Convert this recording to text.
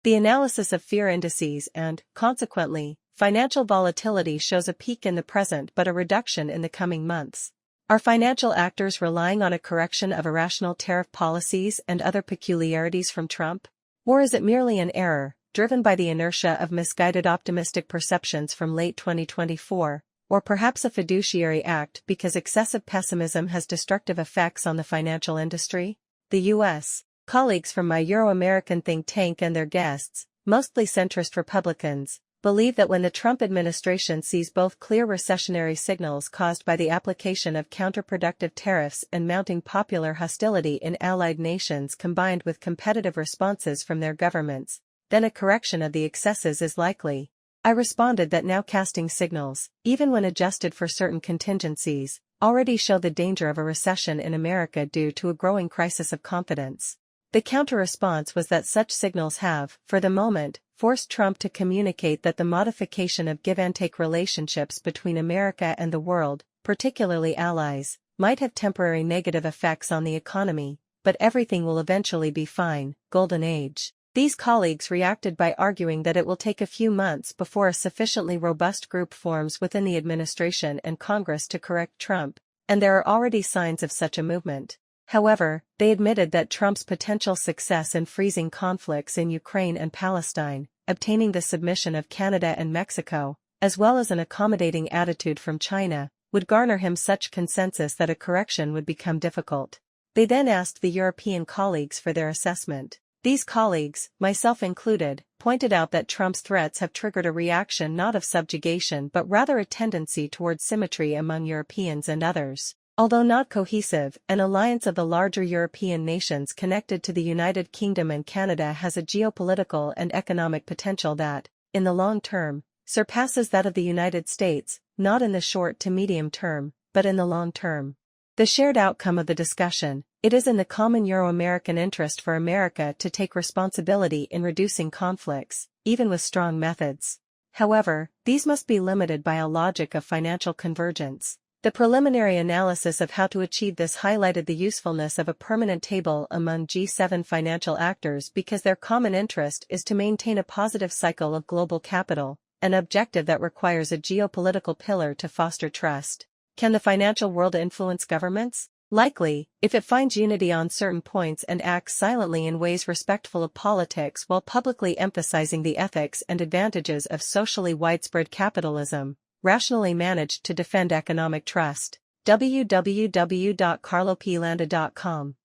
The analysis of fear indices and, consequently, financial volatility shows a peak in the present but a reduction in the coming months. Are financial actors relying on a correction of irrational tariff policies and other peculiarities from Trump? Or is it merely an error, driven by the inertia of misguided optimistic perceptions from late 2024, or perhaps a fiduciary act because excessive pessimism has destructive effects on the financial industry? The U.S. colleagues from my Euro-American think tank and their guests, mostly centrist Republicans, believe that when the Trump administration sees both clear recessionary signals caused by the application of counterproductive tariffs and mounting popular hostility in allied nations combined with competitive responses from their governments, then a correction of the excesses is likely. I responded that nowcasting signals, even when adjusted for certain contingencies, already show the danger of a recession in America due to a growing crisis of confidence. The counter-response was that such signals have, for the moment, forced Trump to communicate that the modification of give-and-take relationships between America and the world, particularly allies, might have temporary negative effects on the economy, but everything will eventually be fine, golden age. These colleagues reacted by arguing that it will take a few months before a sufficiently robust group forms within the administration and Congress to correct Trump, and there are already signs of such a movement. However, they admitted that Trump's potential success in freezing conflicts in Ukraine and Palestine, obtaining the submission of Canada and Mexico, as well as an accommodating attitude from China, would garner him such consensus that a correction would become difficult. They then asked the European colleagues for their assessment. These colleagues, myself included, pointed out that Trump's threats have triggered a reaction not of subjugation but rather a tendency towards symmetry among Europeans and others. Although not cohesive, an alliance of the larger European nations connected to the United Kingdom and Canada has a geopolitical and economic potential that, in the long term, surpasses that of the United States, not in the short to medium term, but in the long term. The shared outcome of the discussion: it is in the common Euro-American interest for America to take responsibility in reducing conflicts, even with strong methods. However, these must be limited by a logic of financial convergence. The preliminary analysis of how to achieve this highlighted the usefulness of a permanent table among G7 financial actors because their common interest is to maintain a positive cycle of global capital, an objective that requires a geopolitical pillar to foster trust. Can the financial world influence governments? Likely, if it finds unity on certain points and acts silently in ways respectful of politics while publicly emphasizing the ethics and advantages of socially widespread capitalism, rationally managed to defend economic trust. www.carloplanda.com